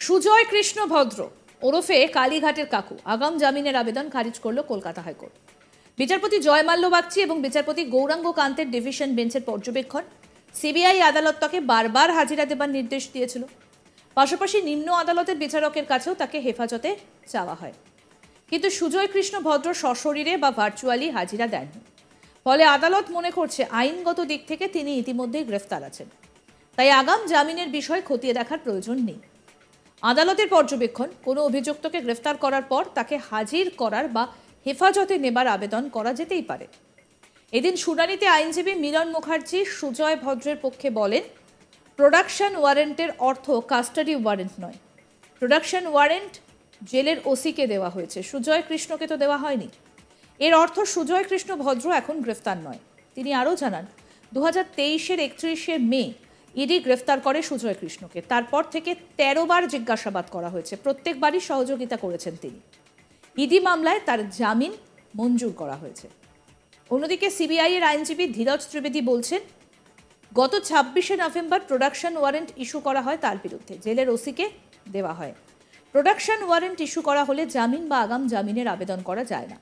সুজয় কৃষ্ণ ভদ্র ওরফে কালীঘাটের কাকু আগাম জামিনের আবেদন খারিজ করল কলকাতা হাইকোর্ট। বিচারপতি জয় মাল্য বাগচি এবং বিচারপতি গৌরাঙ্গ কান্তের ডিভিশন বেঞ্চের পর্যবেক্ষণ সিবিআই আদালত তাকে বারবার হাজিরা দেবার নির্দেশ দিয়েছিল। পাশাপাশি নিম্ন আদালতের বিচারকের কাছেও তাকে হেফাজতে চাওয়া হয়, কিন্তু সুজয় কৃষ্ণ ভদ্র সশরীরে বা ভার্চুয়ালি হাজিরা দেননি। ফলে আদালত মনে করছে আইনগত দিক থেকে তিনি ইতিমধ্যেই গ্রেফতার আছেন, তাই আগাম জামিনের বিষয় খতিয়ে দেখার প্রয়োজন নেই। আদালতের পর্যবেক্ষণ, কোনো অভিযুক্তকে গ্রেফতার করার পর তাকে হাজির করার বা হেফাজতে নেবার আবেদন করা যেতেই পারে। এদিন শুনানিতে আইনজীবী মিলন মুখার্জি সুজয় ভদ্রের পক্ষে বলেন, প্রোডাকশন ওয়ারেন্টের অর্থ কাস্টাডি ওয়ারেন্ট নয়। প্রোডাকশন ওয়ারেন্ট জেলের ওসিকে দেওয়া হয়েছে, সুজয় কৃষ্ণকে তো দেওয়া হয়নি। এর অর্থ সুজয় কৃষ্ণ ভদ্র এখন গ্রেফতার নয়। তিনি আরও জানান, 2023-এর 31শে মে ইডি গ্রেফতার করে সুজয় কৃষ্ণকে। তারপর থেকে 13 বার জিজ্ঞাসাবাদ করা হয়েছে, প্রত্যেকবারই সহযোগিতা করেছেন তিনি। ইডি মামলায় তার জামিন মঞ্জুর করা হয়েছে। অন্যদিকে সিবিআই এর আইনজীবী ধীরজ ত্রিবেদী বলছেন, গত 26শে নভেম্বর প্রোডাকশন ওয়ারেন্ট ইস্যু করা হয় তার বিরুদ্ধে, জেলের ওসিকে দেওয়া হয়। প্রোডাকশন ওয়ারেন্ট ইস্যু করা হলে জামিন বা আগাম জামিনের আবেদন করা যায় না।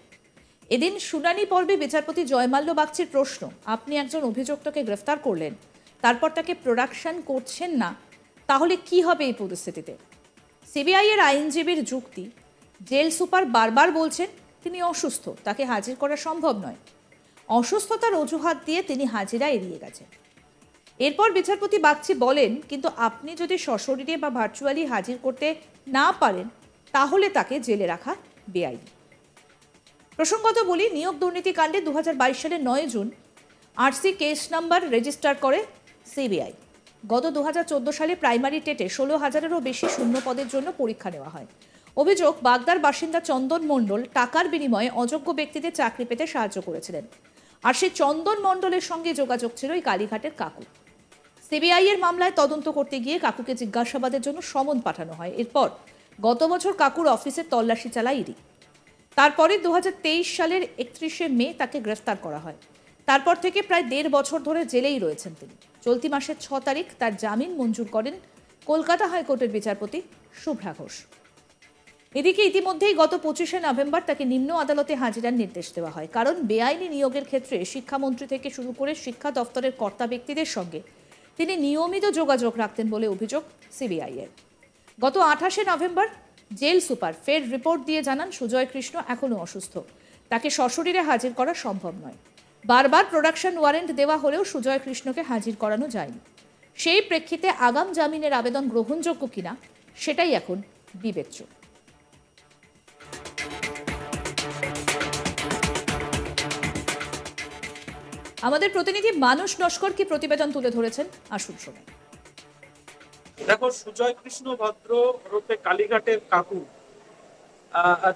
এদিন শুনানি পর্বে বিচারপতি জয় মাল্য বাগচির প্রশ্ন, আপনি একজন অভিযুক্তকে গ্রেফতার করলেন, তারপর তাকে প্রোডাকশন করছেন না, তাহলে কি হবে এই পরিস্থিতিতে? সিবিআই এর আইনজীবীর যুক্তি, জেল সুপার বারবার বলছেন তিনি অসুস্থ, তাকে হাজির করা সম্ভব নয়। অসুস্থতার অজুহাত দিয়ে তিনি হাজিরা এড়িয়ে গেছেন। এরপর বিচারপতি বাগচি বলেন, কিন্তু আপনি যদি সশরীরে বা ভার্চুয়ালি হাজির করতে না পারেন, তাহলে তাকে জেলে রাখা বেআইনি। প্রসঙ্গত বলি, নিয়োগ দুর্নীতি কাণ্ডে 2022 সালের 9 June RC case number register করে সিবিআই। গত 2014 সালে প্রাইমারি টেটে 16,000-এরও বেশি শূন্য পদের জন্য পরীক্ষা নেওয়া হয়। অভিযোগ, বাগদার বাসিন্দা চন্দন মণ্ডল টাকার বিনিময়ে অযোগ্য ব্যক্তিদের চাকরি পেতে সাহায্য করেছিলেন, আর সেই চন্দন মণ্ডলের সঙ্গে যোগাযোগ ছিল এই কালীঘাটের কাকু। সিবিআই এর মামলায় তদন্ত করতে গিয়ে কাকুকে জিজ্ঞাসাবাদের জন্য সমন পাঠানো হয়। এরপর গত বছর কাকুর অফিসে তল্লাশি চালায় ইডি। তারপরে 2023 সালের 31শে মে তাকে গ্রেফতার করা হয়। তারপর থেকে প্রায় 1.5 বছর ধরে জেলেই রয়েছেন তিনি। চলতি মাসের 6 তারিখ তার জামিন মঞ্জুর করেন কলকাতা হাইকোর্টের বিচারপতি শুভ্রা ঘোষ। এদিকে ইতিমধ্যেই গত 25শে নভেম্বর তাকে নিম্ন আদালতে হাজিরার নির্দেশ দেওয়া হয়, কারণ বেআইনি নিয়োগের ক্ষেত্রে শিক্ষামন্ত্রী থেকে শুরু করে শিক্ষা দপ্তরের কর্তা ব্যক্তিদের সঙ্গে তিনি নিয়মিত যোগাযোগ রাখতেন বলে অভিযোগ সিবিআই এর। গত 28শে নভেম্বর জেল সুপার ফের রিপোর্ট দিয়ে জানান, সুজয় কৃষ্ণ এখনও অসুস্থ, তাকে সশরীরে হাজির করা সম্ভব নয়। বারবার প্রোডাকশন ওয়ারেন্ট দেওয়া হলেও সুজয় কৃষ্ণকে হাজির করানো যায়নি। সেই প্রেক্ষিতে আগাম জামিনের আবেদন গ্রহণযোগ্য কিনা সেটাই এখন বিবেচ্য। আমাদের প্রতিনিধি মানুষ নস্কর কি প্রতিবেদন তুলে ধরেছেন, আসুন শুনে। দেখো, সুজয় কৃষ্ণ ভদ্র ওরফে কালীঘাটের কাকু,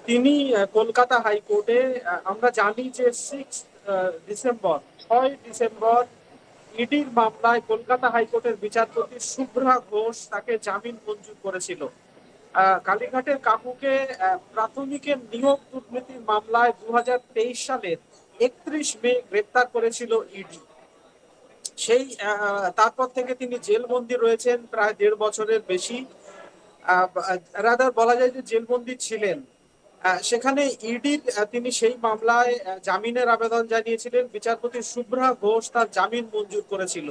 তিনি কলকাতা হাইকোর্টে, আমরা জানি যে 6 ডিসেম্বর ইডির মামলায় কলকাতা হাইকোর্টের বিচারপতি শুভ্রা ঘোষ তাকে জামিন মঞ্জুর করেছিল। কালীঘাটের কাকুকে প্রাথমিকের নিয়োগ দুর্নীতির মামলায় 2023 সালের 31 মে গ্রেপ্তার করেছিল ইডি। সেই তারপর থেকে তিনি জেলবন্দি রয়েছেন প্রায় 1.5 বছরের বেশি। রাদার বলা যায় যে জেলবন্দি ছিলেন। সেখানে ইডির তিনি সেই মামলায় জামিনের আবেদন জানিয়েছিলেন। বিচারপতি শুভ্রা ঘোষ তার জামিন মঞ্জুর করেছিল।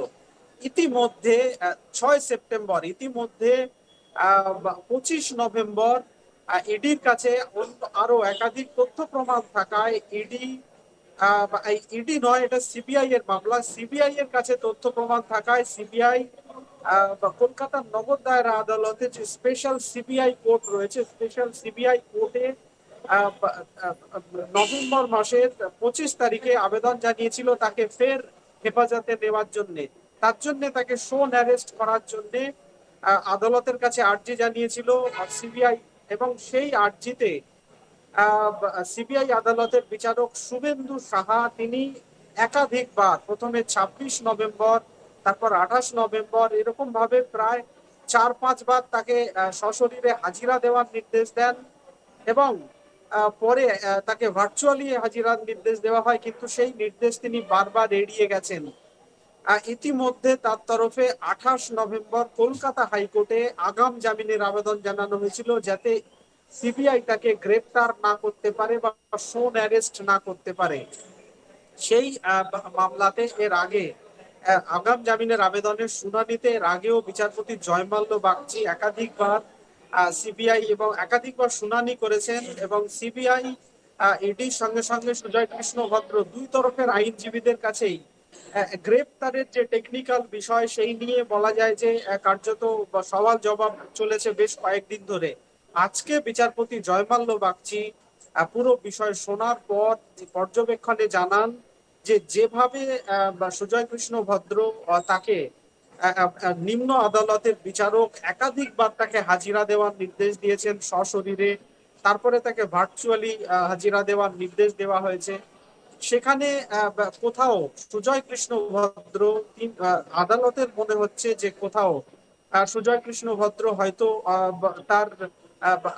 ইতিমধ্যে 6 সেপ্টেম্বর, ইতিমধ্যে 25 নভেম্বর ইডির কাছে আরো একাধিক তথ্য প্রমাণ থাকায় ইডি নয়, এটা সিবিআই এর মামলা। সিবিআই এর কাছে তথ্য প্রমাণ থাকায় সিবিআই কলকাতার নগর দায়রা আদালতে যে স্পেশাল সিবিআই কোর্ট রয়েছে, স্পেশাল সিবিআই কোর্টে নভেম্বর মাসের 25 তারিখে আবেদন জানিয়েছিল তাকে ফের হেফাজতে নেওয়ার জন্য। তার জন্য তাকে শোন অ্যারেস্ট করার জন্য আদালতের কাছে আর্জি জানিয়েছিল সিবিআই, এবং সেই আর্জিতে সিবিআই আদালতের বিচারক শুভেন্দু সাহা তিনি একাধিকবার, প্রথমে 26 নভেম্বর, তারপর 28 নভেম্বর, এরকম ভাবে প্রায় 4-5 বার তাকে সশরীরে হাজিরা দেওয়ার নির্দেশ দেন, এবং পরে তাকে ভার্চুয়ালি হাজিরার নির্দেশ দেওয়া হয়, কিন্তু সেই নির্দেশ তিনি বারবার এড়িয়ে গেছেন। ইতিমধ্যে তার তরফে 28 নভেম্বর কলকাতা হাইকোর্টে আগাম জামিনের আবেদন জানানো হয়েছিল, যাতে সিবিআই তাকে গ্রেপ্তার না করতে পারে বা শোন অ্যারেস্ট না করতে পারে। সেই মামলাতে এর আগে আগাম জামিনের আবেদনের শুনানিতে এর আগেও বিচারপতি জয়মাল্য বাগচি একাধিকবার সিবিআই এবং একাধিকবার শুনানি করেছেন, এবং সিবিআই ইডির সঙ্গে সঙ্গে সুজয় কৃষ্ণ ভদ্র দুই তরফের আইনজীবীদের কাছেই গ্রেপ্তারের যে টেকনিক্যাল বিষয় সেই নিয়ে বলা যায় যে কার্যত সওয়াল জবাব চলেছে বেশ কয়েকদিন ধরে। আজকে বিচারপতি জয়মাল্য বাগচি পুরো বিষয় শোনার পর পর্যবেক্ষণে জানান যে যেভাবে সুজয় কৃষ্ণ ভদ্র তাকে নিম্ন আদালতের বিচারক একাধিকবার তাকে হাজিরা দেওয়ার নির্দেশ দিয়েছেন সশরীরে, তারপরে তাকে ভার্চুয়ালি হাজিরা দেওয়ার নির্দেশ দেওয়া হয়েছে, সেখানে কোথাও সুজয় কৃষ্ণ ভদ্র আদালতের মনে হচ্ছে যে কোথাও সুজয় কৃষ্ণ ভদ্র হয়তো তার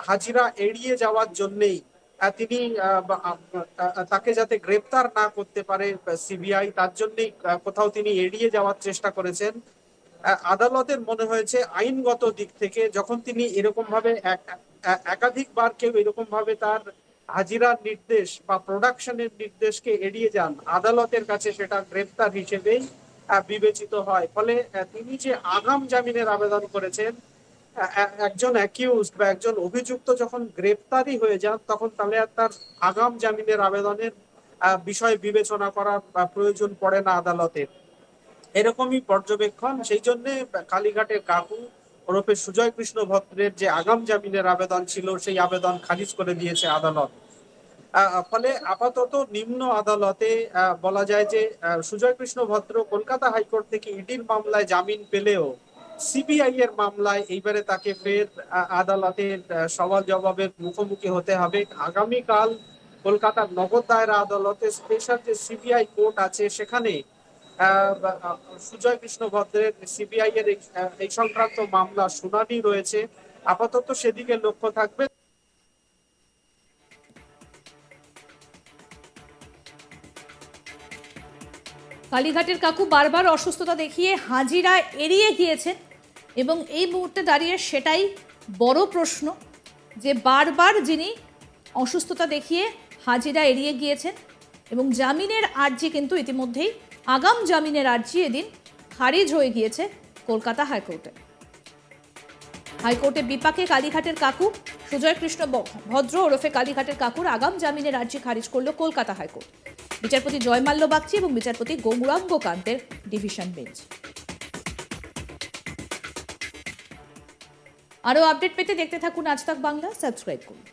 হাজিরা এড়িয়ে যাওয়ার জন্যেই তিনি তাকে যাতে গ্রেপ্তার না করতে পারে সিবিআই, তার জন্যই কোথাও তিনি এড়িয়ে যাওয়ার চেষ্টা করেছেন। আদালতের মনে হয়েছে আইনগত দিক থেকে যখন তিনি এরকম ভাবে একাধিকবার কেউ এরকম ভাবে তার হাজিরার নির্দেশ বা প্রোডাকশনের নির্দেশকে এড়িয়ে যান, আদালতের কাছে সেটা গ্রেপ্তার হিসেবেই বিবেচিত হয়। ফলে তিনি যে আগাম জামিনের আবেদন করেছেন, একজন অ্যাকিউজড বা একজন অভিযুক্ত যখন গ্রেপ্তারই হয়ে যান, তখন তাহলে আর তার আগাম জামিনের আবেদনের বিষয় বিবেচনা করার প্রয়োজন পড়ে না আদালতের। এরকমই পর্যবেক্ষণ। সেই জন্য কালীঘাটের কাকু ওরফে সুজয় কৃষ্ণ ভদ্রের যে আগাম জামিনের আবেদন ছিল সেই আবেদন খারিজ করে দিয়েছে আদালত। ফলে আপাতত নিম্ন আদালতে বলা যায় যে সুজয় কৃষ্ণ ভদ্র কলকাতা হাইকোর্ট থেকে ইডির মামলায় জামিন পেলেও সিবিআই এর মামলায় এইবারে তাকে ফের আদালতের সওয়াল জবাবের মুখোমুখি হতে হবে। আগামীকাল কলকাতার নগর দায়রা আদালতে স্পেশাল যে সিবিআই কোর্ট আছে সেখানে সুজয় কৃষ্ণ ভদ্রের সিবিআই এর এই সংক্রান্ত মামলা শুনানি রয়েছে। আপাতত সেদিকে লক্ষ্য থাকবে। কালীঘাটের কাকু বারবার অসুস্থতা দেখিয়ে হাজিরা এড়িয়ে গিয়েছেন, এবং এই মুহূর্তে দাঁড়িয়ে সেটাই বড় প্রশ্ন যে বারবার যিনি অসুস্থতা দেখিয়ে হাজিরা এড়িয়ে গিয়েছেন, এবং জামিনের আর্জি কিন্তু ইতিমধ্যেই আগাম জামিনের আর্জি এদিন খারিজ হয়ে গিয়েছে কলকাতা হাইকোর্টে। হাইকোর্টের বিপাকে কালীঘাটের কাকু সুজয় কৃষ্ণ ভদ্র ওরফে কালীঘাটের কাকুর আগাম জামিনের আর্জি খারিজ করল কলকাতা হাইকোর্ট। বিচারপতি জয়মাল্য বাগচি এবং বিচারপতি গৌরাঙ্গ কান্তের ডিভিশন বেঞ্চ। আরও আপডেট পেতে দেখতে থাকুন আজ তাক বাংলা, সাবস্ক্রাইব করুন।